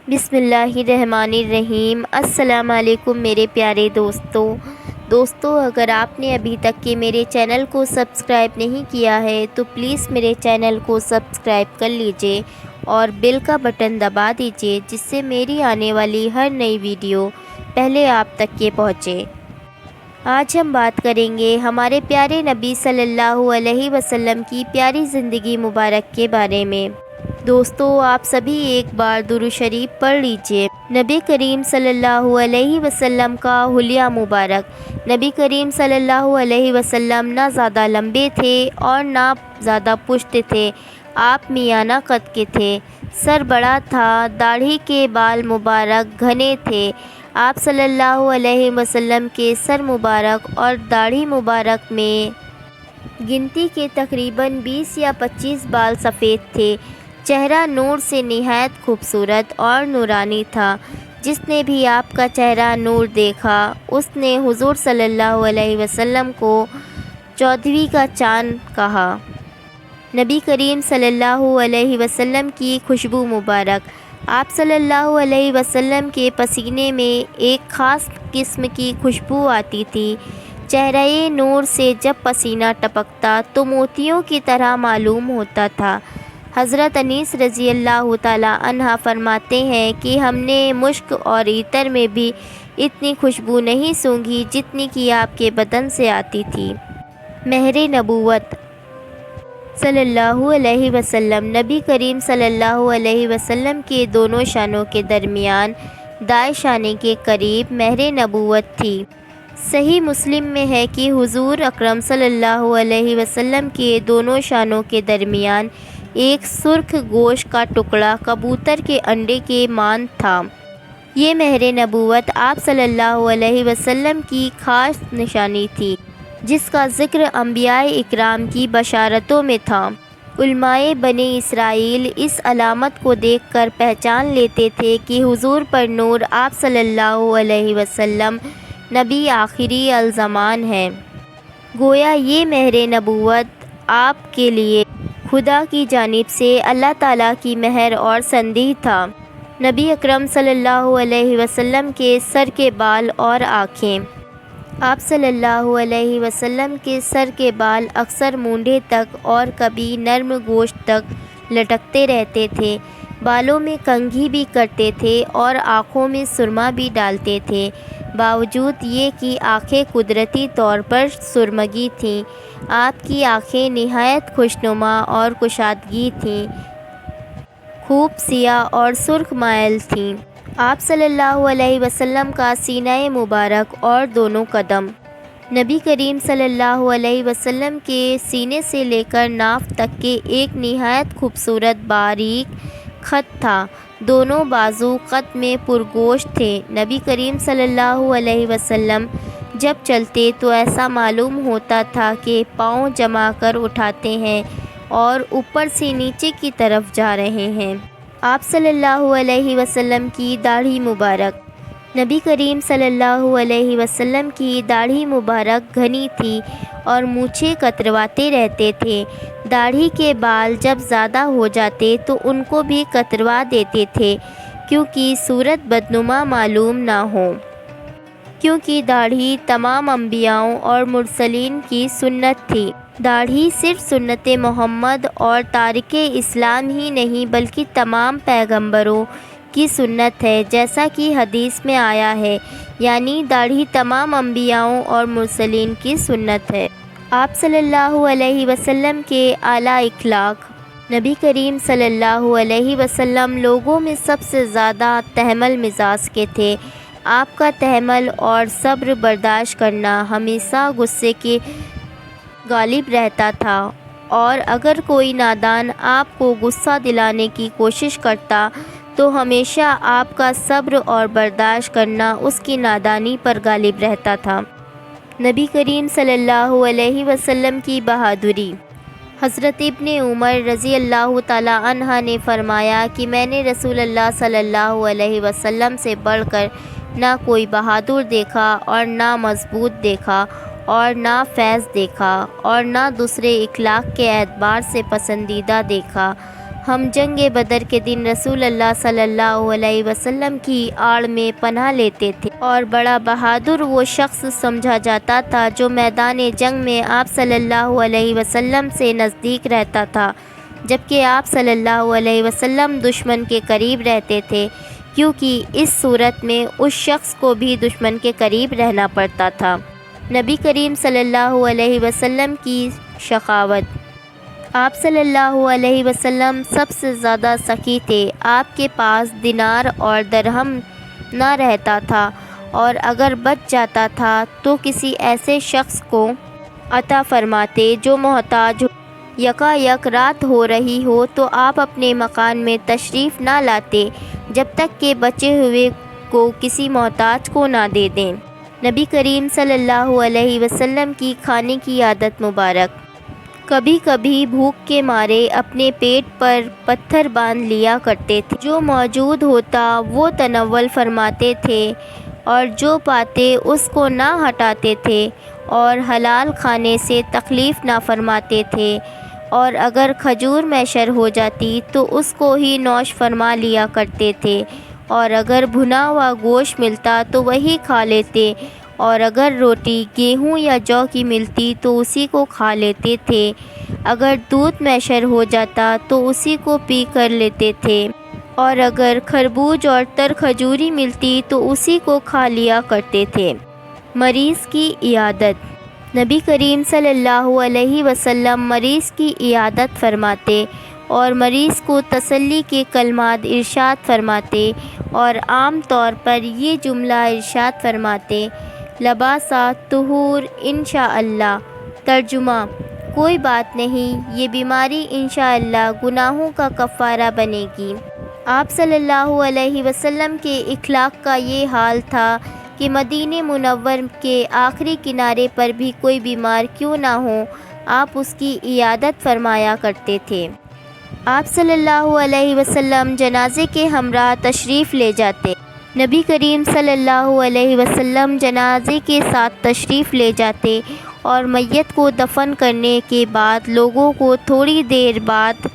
بسم اللہ الرحمن الرحیم۔ السلام علیکم میرے پیارے دوستوں، اگر آپ نے ابھی تک کے میرے چینل کو سبسکرائب نہیں کیا ہے تو پلیز میرے چینل کو سبسکرائب کر لیجئے اور بیل کا بٹن دبا دیجئے، جس سے میری آنے والی ہر نئی ویڈیو پہلے آپ تک کے پہنچے۔ آج ہم بات کریں گے ہمارے پیارے نبی صلی اللہ علیہ وسلم کی پیاری زندگی مبارک کے بارے میں۔ دوستو، آپ سبھی ایک بار درود شریف پڑھ لیجئے۔ نبی کریم صلی اللہ علیہ وسلم کا حلیہ مبارک۔ نبی کریم صلی اللہ علیہ وسلم نہ زیادہ لمبے تھے اور نہ زیادہ پشت تھے، آپ میانہ قد کے تھے۔ سر بڑا تھا، داڑھی کے بال مبارک گھنے تھے۔ آپ صلی اللہ علیہ وسلم کے سر مبارک اور داڑھی مبارک میں گنتی کے تقریباً 20 یا 25 بال سفید تھے۔ چہرہ نور سے نہایت خوبصورت اور نورانی تھا۔ جس نے بھی آپ کا چہرہ نور دیکھا، اس نے حضور صلی اللہ علیہ وسلم کو 14ویں کا چاند کہا۔ نبی کریم صلی اللہ علیہ وسلم کی خوشبو مبارک۔ آپ صلی اللہ علیہ وسلم کے پسینے میں ایک خاص قسم کی خوشبو آتی تھی۔ چہرہ نور سے جب پسینہ ٹپکتا تو موتیوں کی طرح معلوم ہوتا تھا۔ حضرت انیس رضی اللہ تعالی عنہ فرماتے ہیں کہ ہم نے مشک اور عطر میں بھی اتنی خوشبو نہیں سونگھی جتنی کہ آپ کے بدن سے آتی تھی۔ مہر نبوت صلی اللہ علیہ وسلم۔ نبی کریم صلی اللہ علیہ وسلم کے دونوں شانوں کے درمیان دائیں شانے کے قریب مہر نبوت تھی۔ صحیح مسلم میں ہے کہ حضور اکرم صلی اللہ علیہ وسلم کے دونوں شانوں کے درمیان ایک سرخ گوشت کا ٹکڑا کبوتر کے انڈے کے مانند تھا۔ یہ مہر نبوت آپ صلی اللہ علیہ وسلم کی خاص نشانی تھی، جس کا ذکر انبیاء اکرام کی بشارتوں میں تھا۔ علماء بنی اسرائیل اس علامت کو دیکھ کر پہچان لیتے تھے کہ حضور پر نور آپ صلی اللہ علیہ وسلم نبی آخری الزمان ہیں۔ گویا یہ مہر نبوت آپ کے لیے خدا کی جانب سے اللہ تعالیٰ کی مہر اور سندھی تھا۔ نبی اکرم صلی اللہ علیہ وسلم کے سر کے بال اور آنکھیں۔ آپ صلی اللہ علیہ وسلم کے سر کے بال اکثر مونڈے تک اور کبھی نرم گوشت تک لٹکتے رہتے تھے۔ بالوں میں کنگھی بھی کرتے تھے اور آنکھوں میں سرما بھی ڈالتے تھے۔ باوجود یہ کہ آنکھیں قدرتی طور پر سرمگی تھیں، آپ کی آنکھیں نہایت خوشنما اور کشادگی تھیں، خوب سیاہ اور سرخ مائل تھیں۔ آپ صلی اللہ علیہ وسلم کا سینہ مبارک اور دونوں قدم۔ نبی کریم صلی اللہ علیہ وسلم کے سینے سے لے کر ناف تک کے ایک نہایت خوبصورت باریک خط تھا۔ دونوں بازو قد میں پرگوشت تھے۔ نبی کریم صلی اللہ علیہ وسلم جب چلتے تو ایسا معلوم ہوتا تھا کہ پاؤں جما کر اٹھاتے ہیں اور اوپر سے نیچے کی طرف جا رہے ہیں۔ آپ صلی اللہ علیہ وسلم کی داڑھی مبارک۔ نبی کریم صلی اللہ علیہ وسلم کی داڑھی مبارک گھنی تھی اور مونچھیں کترواتے رہتے تھے۔ داڑھی کے بال جب زیادہ ہو جاتے تو ان کو بھی کتروا دیتے تھے، کیونکہ صورت بدنما معلوم نہ ہو۔ کیونکہ داڑھی تمام انبیاءوں اور مرسلین کی سنت تھی۔ داڑھی صرف سنت محمد اور تارک اسلام ہی نہیں بلکہ تمام پیغمبروں کی سنت ہے، جیسا کہ حدیث میں آیا ہے، یعنی داڑھی تمام انبیاءوں اور مرسلین کی سنت ہے۔ آپ صلی اللہ علیہ وسلم کے اعلیٰ اخلاق۔ نبی کریم صلی اللہ علیہ وسلم لوگوں میں سب سے زیادہ تحمل مزاج کے تھے۔ آپ کا تحمل اور صبر برداشت کرنا ہمیشہ غصے کے غالب رہتا تھا، اور اگر کوئی نادان آپ کو غصہ دلانے کی کوشش کرتا تو ہمیشہ آپ کا صبر اور برداشت کرنا اس کی نادانی پر غالب رہتا تھا۔ نبی کریم صلی اللہ علیہ وسلم کی بہادری۔ حضرت ابن عمر رضی اللہ تعالی عنہ نے فرمایا کہ میں نے رسول اللہ صلی اللہ علیہ وسلم سے بڑھ کر نہ کوئی بہادر دیکھا اور نہ مضبوط دیکھا اور نہ فیض دیکھا اور نہ دوسرے اخلاق کے اعتبار سے پسندیدہ دیکھا۔ ہم جنگ بدر کے دن رسول اللہ صلی اللہ علیہ وسلم کی آڑ میں پناہ لیتے تھے اور بڑا بہادر وہ شخص سمجھا جاتا تھا جو میدان جنگ میں آپ صلی اللہ علیہ وسلم سے نزدیک رہتا تھا، جبکہ آپ صلی اللہ علیہ وسلم دشمن کے قریب رہتے تھے، کیونکہ اس صورت میں اس شخص کو بھی دشمن کے قریب رہنا پڑتا تھا۔ نبی کریم صلی اللہ علیہ وسلم کی شقاوت۔ آپ صلی اللہ علیہ وسلم سب سے زیادہ سخی تھے۔ آپ کے پاس دینار اور درہم نہ رہتا تھا، اور اگر بچ جاتا تھا تو کسی ایسے شخص کو عطا فرماتے جو محتاج ہو۔ یکایک رات ہو رہی ہو تو آپ اپنے مکان میں تشریف نہ لاتے جب تک کہ بچے ہوئے کو کسی محتاج کو نہ دے دیں۔ نبی کریم صلی اللہ علیہ وسلم کی کھانے کی عادت مبارک۔ کبھی کبھی بھوک کے مارے اپنے پیٹ پر پتھر باندھ لیا کرتے تھے، جو موجود ہوتا وہ تناول فرماتے تھے اور جو پاتے اس کو نہ ہٹاتے تھے، اور حلال کھانے سے تکلیف نہ فرماتے تھے، اور اگر کھجور میسر ہو جاتی تو اس کو ہی نوش فرما لیا کرتے تھے، اور اگر بھنا ہوا گوشت ملتا تو وہی کھا لیتے، اور اگر روٹی گیہوں یا جو کی ملتی تو اسی کو کھا لیتے تھے، اگر دودھ میسر ہو جاتا تو اسی کو پی کر لیتے تھے، اور اگر خربوز اور تر کھجوری ملتی تو اسی کو کھا لیا کرتے تھے۔ مریض کی عیادت۔ نبی کریم صلی اللہ علیہ وسلم مریض کی عیادت فرماتے اور مریض کو تسلی کے کلمات ارشاد فرماتے، اور عام طور پر یہ جملہ ارشاد فرماتے: لباسا طہور انشاءاللہ۔ ترجمہ: کوئی بات نہیں، یہ بیماری انشاءاللہ گناہوں کا کفارہ بنے گی۔ آپ صلی اللہ علیہ وسلم کے اخلاق کا یہ حال تھا کہ مدینہ منور کے آخری کنارے پر بھی کوئی بیمار کیوں نہ ہو، آپ اس کی عیادت فرمایا کرتے تھے۔ آپ صلی اللہ علیہ وسلم جنازے کے ہمراہ تشریف لے جاتے۔ نبی کریم صلی اللہ علیہ وسلم جنازے کے ساتھ تشریف لے جاتے اور میت کو دفن کرنے کے بعد لوگوں کو تھوڑی دیر بعد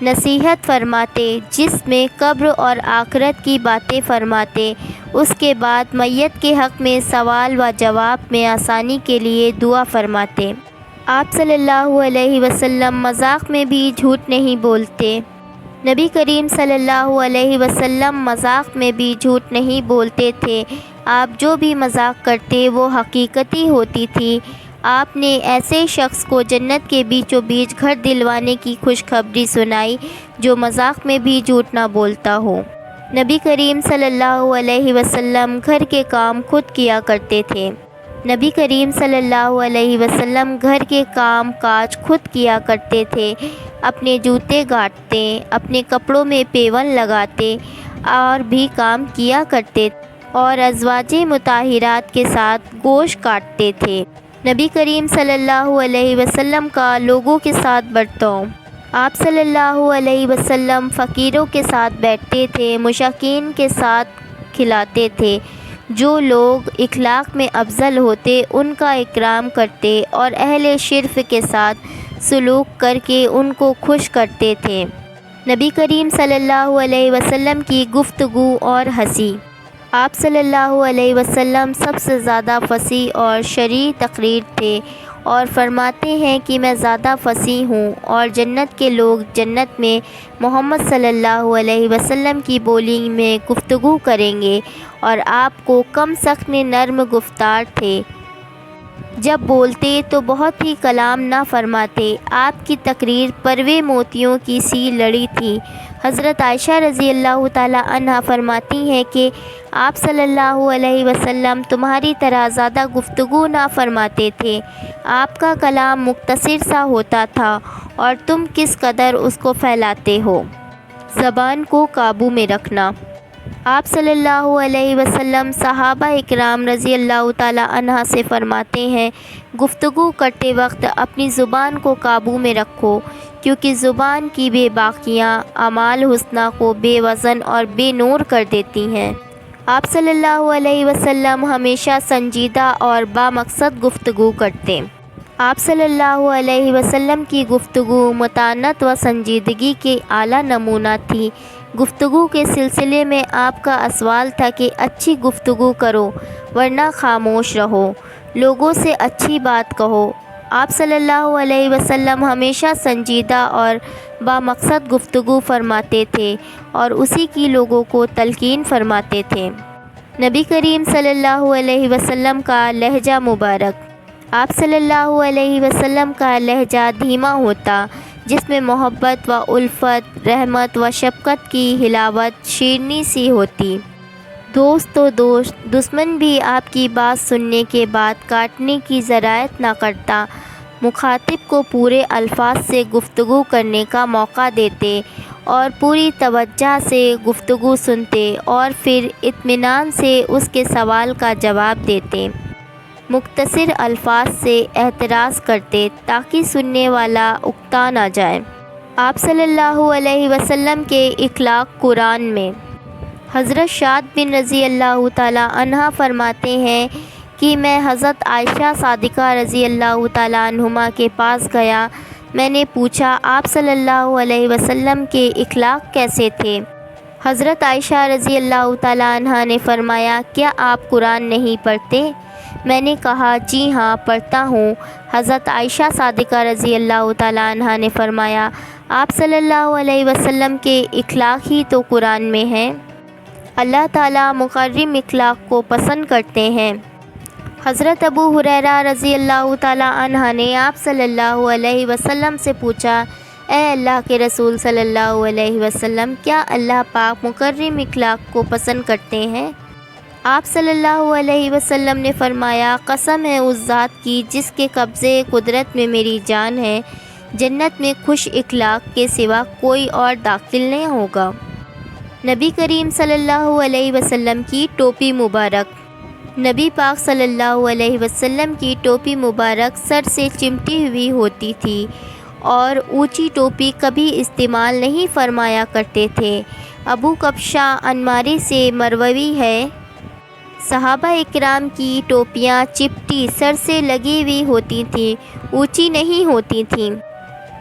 نصیحت فرماتے، جس میں قبر اور آخرت کی باتیں فرماتے۔ اس کے بعد میت کے حق میں سوال و جواب میں آسانی کے لیے دعا فرماتے۔ آپ صلی اللہ علیہ وسلم مذاق میں بھی جھوٹ نہیں بولتے۔ نبی کریم صلی اللہ علیہ وسلم مذاق میں بھی جھوٹ نہیں بولتے تھے۔ آپ جو بھی مذاق کرتے وہ حقیقتی ہوتی تھی۔ آپ نے ایسے شخص کو جنت کے بیچوں بیچ گھر دلوانے کی خوشخبری سنائی جو مذاق میں بھی جھوٹ نہ بولتا ہو۔ نبی کریم صلی اللہ علیہ وسلم گھر کے کام خود کیا کرتے تھے۔ نبی کریم صلی اللہ علیہ وسلم گھر کے کام کاج خود کیا کرتے تھے۔ اپنے جوتے گاٹتے، اپنے کپڑوں میں پیون لگاتے اور بھی کام کیا کرتے، اور ازواج مطہرات کے ساتھ گوشت کاٹتے تھے۔ نبی کریم صلی اللہ علیہ وسلم کا لوگوں کے ساتھ برتاؤ۔ آپ صلی اللہ علیہ وسلم فقیروں کے ساتھ بیٹھتے تھے، مساکین کے ساتھ کھلاتے تھے۔ جو لوگ اخلاق میں افضل ہوتے ان کا اکرام کرتے اور اہل شرف کے ساتھ سلوک کر کے ان کو خوش کرتے تھے۔ نبی کریم صلی اللہ علیہ وسلم کی گفتگو اور ہنسی۔ آپ صلی اللہ علیہ وسلم سب سے زیادہ فصیح اور شرعی تقریر تھے اور فرماتے ہیں کہ میں زیادہ فصیح ہوں، اور جنت کے لوگ جنت میں محمد صلی اللہ علیہ وسلم کی بولی میں گفتگو کریں گے، اور آپ کو کم سخت نرم گفتار تھے۔ جب بولتے تو بہت ہی کلام نہ فرماتے۔ آپ کی تقریر پروے موتیوں کی سی لڑی تھی۔ حضرت عائشہ رضی اللہ تعالی عنہا فرماتی ہیں کہ آپ صلی اللہ علیہ وسلم تمہاری طرح زیادہ گفتگو نہ فرماتے تھے۔ آپ کا کلام مختصر سا ہوتا تھا اور تم کس قدر اس کو پھیلاتے ہو۔ زبان کو قابو میں رکھنا۔ آپ صلی اللہ علیہ وسلم صحابہ اکرام رضی اللہ تعالی عنہ سے فرماتے ہیں، گفتگو کرتے وقت اپنی زبان کو قابو میں رکھو، کیونکہ زبان کی بے باکیاں اعمال حسنہ کو بے وزن اور بے نور کر دیتی ہیں۔ آپ صلی اللہ علیہ وسلم ہمیشہ سنجیدہ اور بامقصد گفتگو کرتے۔ آپ صلی اللہ علیہ وسلم کی گفتگو متانت و سنجیدگی کے اعلیٰ نمونہ تھی۔ گفتگو کے سلسلے میں آپ کا سوال تھا کہ اچھی گفتگو کرو ورنہ خاموش رہو، لوگوں سے اچھی بات کہو۔ آپ صلی اللہ علیہ وسلم ہمیشہ سنجیدہ اور بامقصد گفتگو فرماتے تھے اور اسی کی لوگوں کو تلقین فرماتے تھے۔ نبی کریم صلی اللہ علیہ وسلم کا لہجہ مبارک۔ آپ صلی اللہ علیہ وسلم کا لہجہ دھیما ہوتا، جس میں محبت و الفت، رحمت و شفقت کی حلاوت شیرینی سی ہوتی۔ دوست تو دوست، دشمن بھی آپ کی بات سننے کے بعد کاٹنے کی ضرورت نہ کرتا، مخاطب کو پورے الفاظ سے گفتگو کرنے کا موقع دیتے اور پوری توجہ سے گفتگو سنتے اور پھر اطمینان سے اس کے سوال کا جواب دیتے، مختصر الفاظ سے اعتراض کرتے تاکہ سننے والا اکتا نہ جائے۔ آپ صلی اللہ علیہ وسلم کے اخلاق قرآن میں۔ حضرت شعد بن رضی اللہ تعالیٰ عنہ فرماتے ہیں کہ میں حضرت عائشہ صادقہ رضی اللہ تعالیٰ عنہما کے پاس گیا۔ میں نے پوچھا آپ صلی اللہ علیہ وسلم کے اخلاق کیسے تھے؟ حضرت عائشہ رضی اللہ تعالیٰ عنہ نے فرمایا کیا آپ قرآن نہیں پڑھتے؟ میں نے کہا جی ہاں پڑھتا ہوں۔ حضرت عائشہ صادقہ رضی اللہ تعالیٰ عنہ نے فرمایا آپ صلی اللہ علیہ وسلم کے اخلاق ہی تو قرآن میں ہیں۔ اللہ تعالیٰ مکرم اخلاق کو پسند کرتے ہیں۔ حضرت ابو ہریرہ رضی اللہ تعالیٰ عنہ نے آپ صلی اللہ علیہ وسلم سے پوچھا اے اللہ کے رسول صلی اللہ علیہ وسلم، کیا اللہ پاک مکرم اخلاق کو پسند کرتے ہیں؟ آپ صلی اللہ علیہ وسلم نے فرمایا قسم ہے اس ذات کی جس کے قبضے قدرت میں میری جان ہے، جنت میں خوش اخلاق کے سوا کوئی اور داخل نہیں ہوگا۔ نبی کریم صلی اللہ علیہ وسلم کی ٹوپی مبارک۔ نبی پاک صلی اللہ علیہ وسلم کی ٹوپی مبارک سر سے چمٹی ہوئی ہوتی تھی اور اونچی ٹوپی کبھی استعمال نہیں فرمایا کرتے تھے۔ ابو کبشہ انماری سے مروی ہے، صحابہ اکرام کی ٹوپیاں چپٹی سر سے لگی ہوئی ہوتی تھیں، اونچی نہیں ہوتی تھیں۔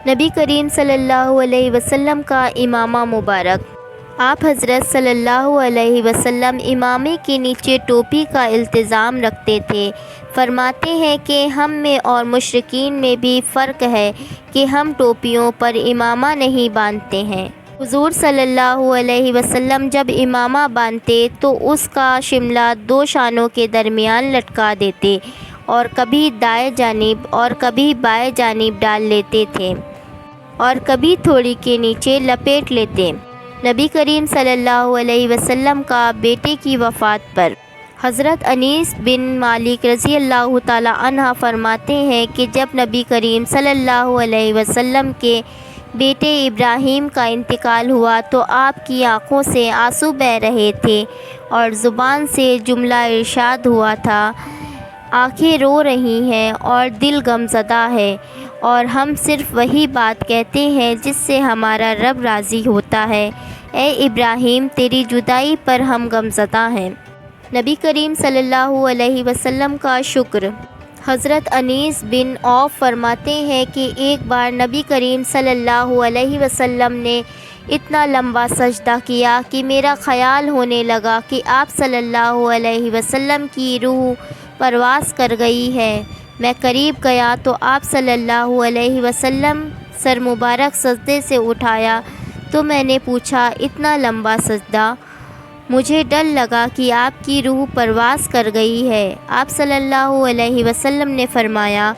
نبی کریم صلی اللہ علیہ وسلم کا امامہ مبارک۔ آپ حضرت صلی اللہ علیہ وسلم امامے کے نیچے ٹوپی کا التزام رکھتے تھے۔ فرماتے ہیں کہ ہم میں اور مشرکین میں بھی فرق ہے کہ ہم ٹوپیوں پر امامہ نہیں باندھتے ہیں۔ حضور صلی اللہ علیہ وسلم جب امامہ باندھتے تو اس کا شملہ دو شانوں کے درمیان لٹکا دیتے اور کبھی دائیں جانب اور کبھی بائیں جانب ڈال لیتے تھے اور کبھی تھوڑی کے نیچے لپیٹ لیتے۔ نبی کریم صلی اللہ علیہ وسلم کا بیٹے کی وفات پر۔ حضرت انیس بن مالک رضی اللہ تعالیٰ عنہ فرماتے ہیں کہ جب نبی کریم صلی اللہ علیہ وسلم کے بیٹے ابراہیم کا انتقال ہوا تو آپ کی آنکھوں سے آنسو بہہ رہے تھے اور زبان سے جملہ ارشاد ہوا تھا آنکھیں رو رہی ہیں اور دل غمزدہ ہے اور ہم صرف وہی بات کہتے ہیں جس سے ہمارا رب راضی ہوتا ہے، اے ابراہیم تیری جدائی پر ہم غمزدہ ہیں۔ نبی کریم صلی اللہ علیہ وسلم کا شکر۔ حضرت انیس بن عوف فرماتے ہیں کہ ایک بار نبی کریم صلی اللہ علیہ وسلم نے اتنا لمبا سجدہ کیا کہ میرا خیال ہونے لگا کہ آپ صلی اللہ علیہ وسلم کی روح پرواز کر گئی ہے۔ میں قریب گیا تو آپ صلی اللہ علیہ وسلم سر مبارک سجدے سے اٹھایا تو میں نے پوچھا اتنا لمبا سجدہ؟ مجھے ڈر لگا کہ آپ کی روح پرواز کر گئی ہے۔ آپ صلی اللہ علیہ وسلم نے فرمایا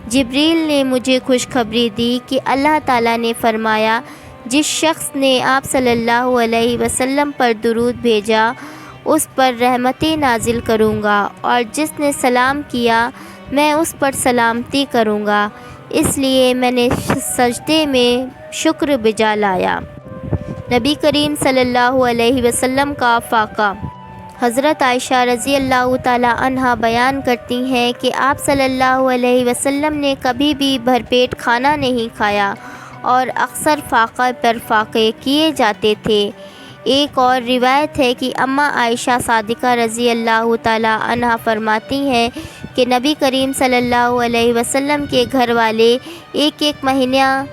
جبریل نے مجھے خوشخبری دی کہ اللہ تعالیٰ نے فرمایا جس شخص نے آپ صلی اللہ علیہ وسلم پر درود بھیجا اس پر رحمتیں نازل کروں گا اور جس نے سلام کیا میں اس پر سلامتی کروں گا، اس لیے میں نے سجدے میں شکر بجا لایا۔ نبی کریم صلی اللہ علیہ وسلم کا فاقہ۔ حضرت عائشہ رضی اللہ تعالیٰ عنہ بیان کرتی ہیں کہ آپ صلی اللہ علیہ وسلم نے کبھی بھی بھرپیٹ کھانا نہیں کھایا اور اکثر فاقہ پر فاقے کیے جاتے تھے۔ ایک اور روایت ہے کہ اماں عائشہ صادقہ رضی اللہ تعالیٰ عنہ فرماتی ہیں کہ نبی کریم صلی اللہ علیہ وسلم کے گھر والے ایک ایک مہینہ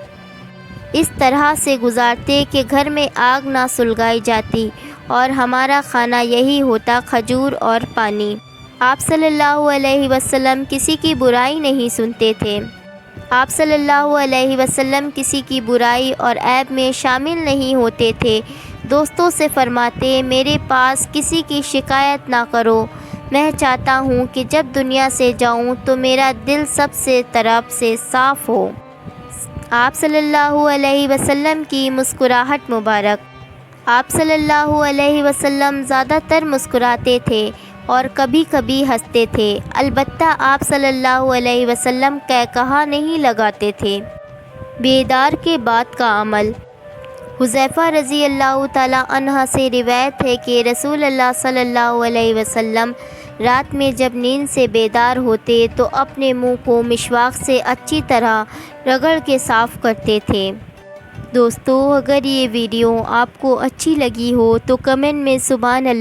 اس طرح سے گزارتے کہ گھر میں آگ نہ سلگائی جاتی اور ہمارا کھانا یہی ہوتا، کھجور اور پانی۔ آپ صلی اللہ علیہ وسلم کسی کی برائی نہیں سنتے تھے۔ آپ صلی اللہ علیہ وسلم کسی کی برائی اور عیب میں شامل نہیں ہوتے تھے۔ دوستوں سے فرماتے، میرے پاس کسی کی شکایت نہ کرو، میں چاہتا ہوں کہ جب دنیا سے جاؤں تو میرا دل سب سے طرف سے صاف ہو۔ آپ صلی اللہ علیہ وسلم کی مسکراہٹ مبارک۔ آپ صلی اللہ علیہ وسلم زیادہ تر مسکراتے تھے اور کبھی کبھی ہنستے تھے، البتہ آپ صلی اللہ علیہ وسلم قہقہا نہیں لگاتے تھے۔ بیدار کے بعد کا عمل۔ حذیفہ رضی اللہ تعالی عنہ سے روایت ہے کہ رسول اللہ صلی اللہ علیہ وسلم رات میں جب نیند سے بیدار ہوتے تو اپنے منہ کو مسواک سے اچھی طرح رگڑ کے صاف کرتے تھے۔ دوستو، اگر یہ ویڈیو آپ کو اچھی لگی ہو تو کمنٹ میں سبحان اللہ